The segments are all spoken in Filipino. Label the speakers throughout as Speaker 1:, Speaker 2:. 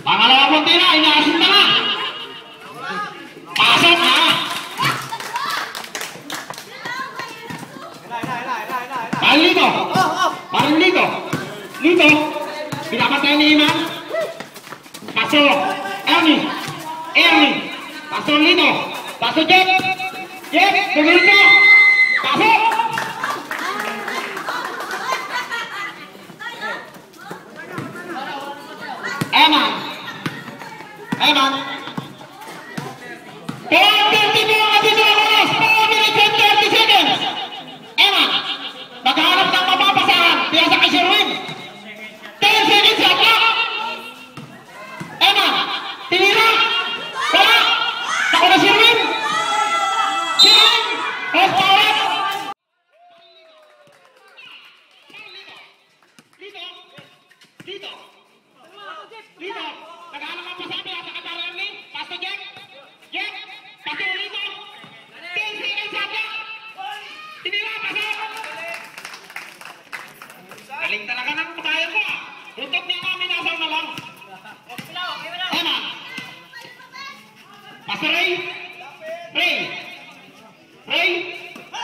Speaker 1: Pangalawa mong tira, inaasin na nga. Pasok ha. Parang Lito. Parang Lito. Lito. Pinapatay ni Iman. Pasok. Ernie. Ernie. Pasok Lito. Pasok Jeff. Jeff. Lito. Pasok. Eman. Eman. 4 minutes and 30 seconds. Eman. Maghanap ng mapapasahan. Piyasa kay Sherwin. 10 seconds sa clock. Eman. Tinira. Wala. Ako na Sherwin. Sherwin. Horsepower. Lito. Lito. Lito. Maghanap ng mapapasahan. Piyasa kay Barrel. Pastor Jack. Jack. Pastor Lito. 10 seconds sa clock. Tinira. Pasok. Galing talaga ng kabayan ko. Tutok niya kami nasaw na lang. Eman. Pastor Ray. Ray. Ray.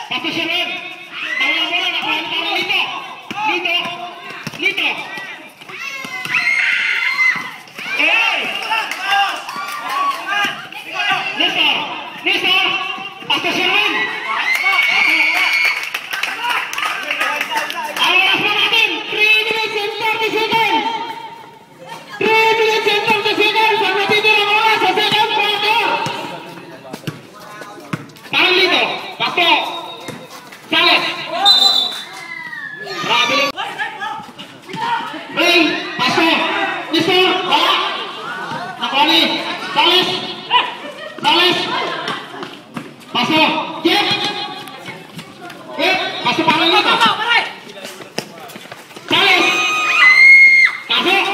Speaker 1: Pastor Sharon. Tawang bola. Nakuha ni Paro Lito. Lito. Lito. Hey! Nestor. Nestor. Pastor Sharon. Ang oras na natin, 3 minutes and 30 seconds. 3 minutes and 30 seconds. Ang natitirang oras sa second quarter. Parang Lito. Pastor. Sales. Grabe lang. Ray. Pastor. Nestor. Wala. Nakoli. Sales. Sales. Pastor. Jeff. Jeff. Pastor Parang Lito. Sales. Pasok.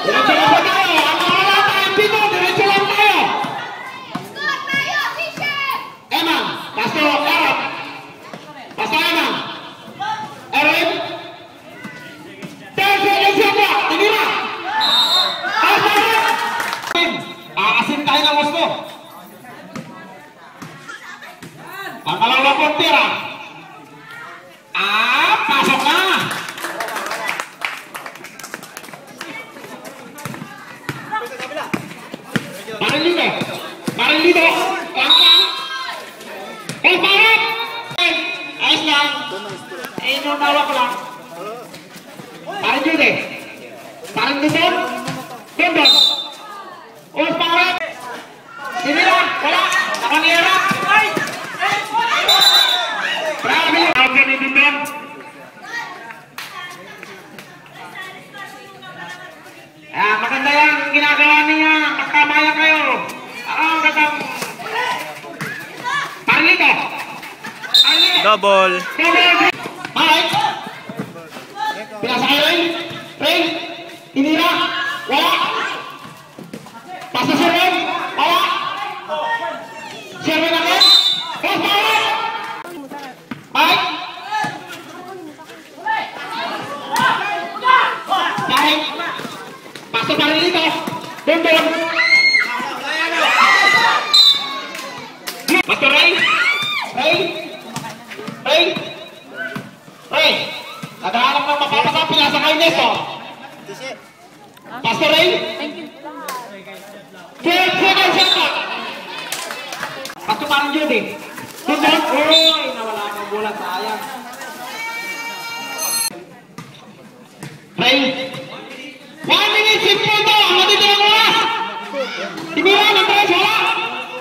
Speaker 1: Diretso lang ba tayo? Ang wala tayong pito, diretso lang tayo. Eman. Pastor Erot. Pastor Eman. Erwin. 10 seconds yung clock. Tinira. Aasin tayo ng gusto. Pangalawa pong tira. Pasok na. Parang Lito. Parang Lito. Lang. Parang. Ayos lang. Yung nawak lang. Parang Jude. Parang Lito. Dondon. Parang. Tinira. Wala. Nakanira. Grabe. Grabe ni Dondon. Maganda yan ang ginagawa niya. Magkamayan kayo. Ang gatang. Parang Lito.
Speaker 2: Double.
Speaker 1: Mike. Pinasa kayo rin. Ray. Tinira. Wala. Pasa Sherwin. Wala. Sherwin agad. Horsepower. Mike. Mike. Pasok Parang Lito. Dondon. Pastor Ray. Ray. Ray. Ray. Naghahanap ng mapapasa. Pinasa kay Nestor. Pastor Ray. 12 seconds shot clock. Pastor Parang Judy. Dondon. Uy, nawala ng bola. Sayang. Ray. 1 minute 10 punto. Ang natitirang oras. Tinira ng tres. Wala.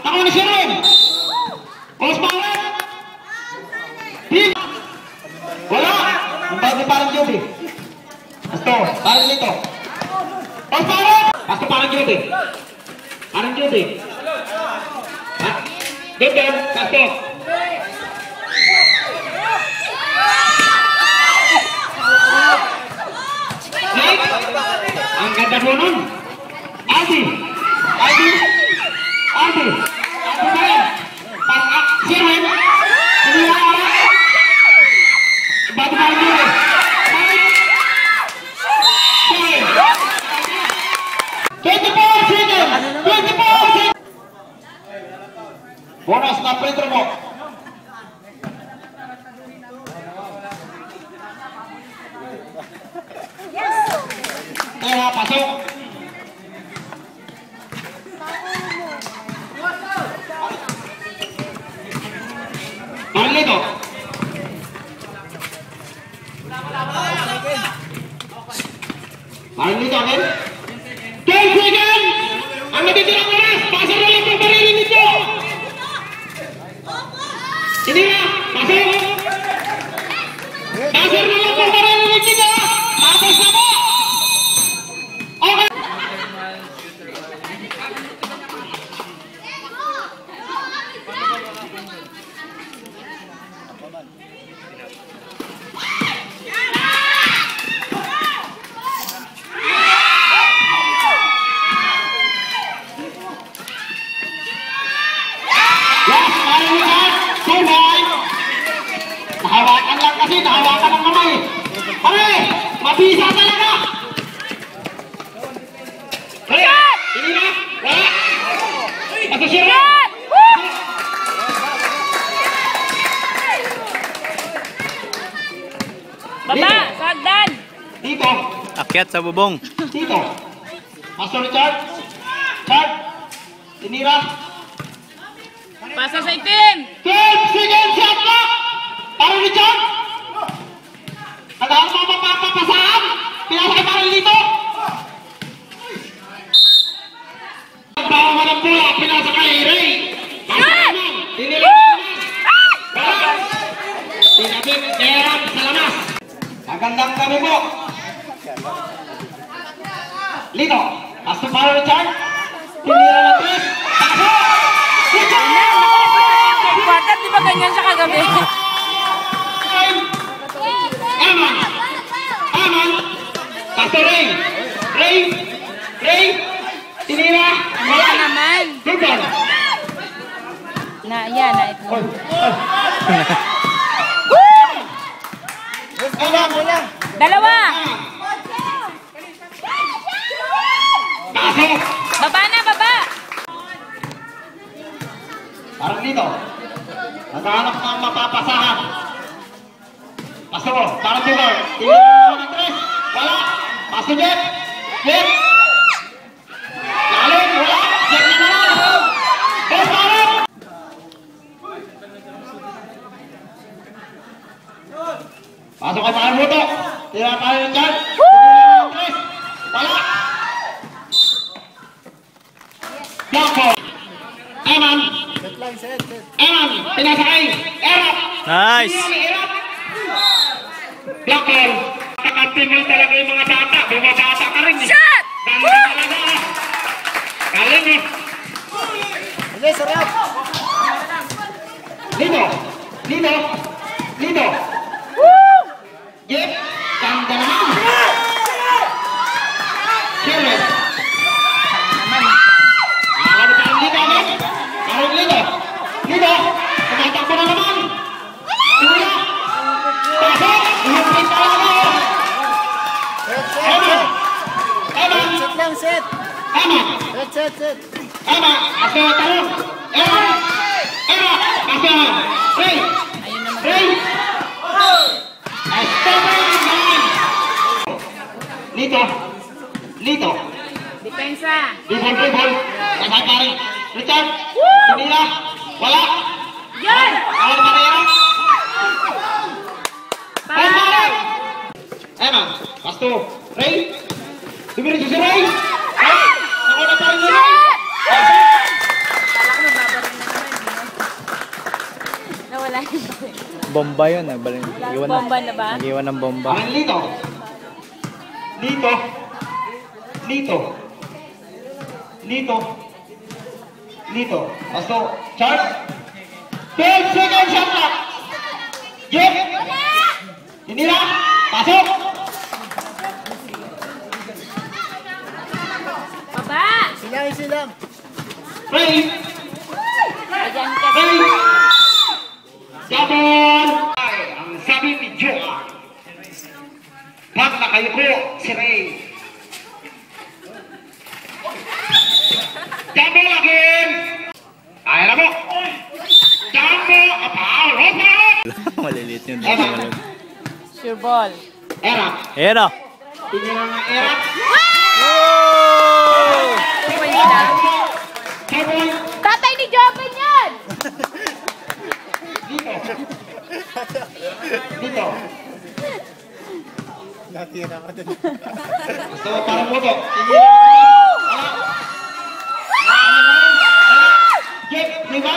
Speaker 1: Ako na Sherwin. Horsepower. Team. Wala. Ang bago Parang Judy. Pastor. Parang Lito. Horsepower. Pastor Parang Judy. Parang Judy. Dondon. Pastor. Ang ganda po nun. Aldi. Aldi. Aldi. Aldi ba yan? Sherwin. Bato pa rin yun. 24 seconds! 24 seconds! Bonus na free throw mo. Kaya pasok. Marlito. Marlito again. 10 seconds! Ang natitirang oras, pasok na lang ang barili nito! Hindi na, pasok! Pasok na lang ang barili nito! Tapos na mo! Okay! Nahawakan lang kasi, nahawakan ang kamay. Pare, mabisa talaga. Pare, hindi na, wala. Matusira.
Speaker 3: Baba, sagdan.
Speaker 1: Dito.
Speaker 2: Akyat sa bubong.
Speaker 1: Dito. Master Richard. Chard. Tinira.
Speaker 3: Pasa sa itim.
Speaker 1: 12 seconds shot clock. Para Richard. Nagawang mapapapasahan. Pinasakay para dito. Bawa mo ng bola. Pinasakay Ray. Pasok naman. Tinira naman. Tinabit. Meron sa lamas. Magandang kami po. Lito. Pasok para Richard. Tinira ng 3. Pasok. Richard.
Speaker 3: Bakit di ba ganyan siya kagabi?
Speaker 1: Aman! Aman! Pastor Ray! Ray! Ray! Tinira!
Speaker 3: Wala naman.
Speaker 1: Tugon!
Speaker 3: Na, yan, na ito.
Speaker 1: Aman!
Speaker 3: Dalawa.
Speaker 1: Pasok!
Speaker 3: Baba na, baba.
Speaker 1: Parang dito. Naghahanap ng mapapasahan. Pasok! Parang tugon! Tinira ng 3. Wala! Pasok Jet! Jet! Lalim! Wala! Jet na naman! Bos parang! Pasok kay Parang Buto! Tira Parang Richard! Tinira ng 3. Wala! Blanco! Eman! Eman! Pinasakay! Erap!
Speaker 2: Nice!
Speaker 1: Erap! Blanco! Takantin talaga yung mga bata. Bumabata ka rin eh.
Speaker 3: Shot!
Speaker 1: Galing talaga ah. Galing eh. Lito! Lito! Lito! Jeff! Ganda naman! Sheriff! Ano parang Lito agad? Parang Lito! Lito! Tumatakbo na naman! Tula! Pasok! Lumipin talaga! Eman! Eman!
Speaker 4: Set.
Speaker 1: Eman!
Speaker 4: Set.
Speaker 1: Eman! Aso talong! Eman! Eman! Aso! Ray! Ray! Esteban! Lito! Lito!
Speaker 3: Depensa.
Speaker 1: Dribble! Kasay pa rin! Richard! Tinira! Wala!
Speaker 3: Yan!
Speaker 1: Awal Mariano!
Speaker 3: Parang.
Speaker 1: Eman! Pasto! Ray! Tumiri si Ray! Ray! Ako na pa rin si Ray!
Speaker 3: Kala ko mababarin na naman. Nawala yun.
Speaker 2: Bomba yun. Iwan
Speaker 3: Bomba na ba?
Speaker 2: Nag-iwan ng bomba.
Speaker 1: Ang Lito! Lito! Lito! Lito! Lito! Pasto! Charge! 12 seconds shot clock! Jeff! Tinira! Pasok!
Speaker 3: Baba!
Speaker 4: Silang.
Speaker 1: Ray!
Speaker 3: Ayan ka.
Speaker 1: Ray! Double! Ay, ang sabi ni Joe. Pag nakayuko, si Ray. Jumbo again! Ay, alam mo! Jumbo! Apaw! Rosa!
Speaker 2: Maliliit yun.
Speaker 3: Sure ball.
Speaker 1: Era!
Speaker 2: Ayan o.
Speaker 1: Tingnan lang ang era!
Speaker 3: Pwede na.
Speaker 1: Sabon!
Speaker 3: Tatay ni Joven yan!
Speaker 1: Dito! Dito!
Speaker 4: Natira ka dun.
Speaker 1: Gusto mo parang moto? Jeff, di ba?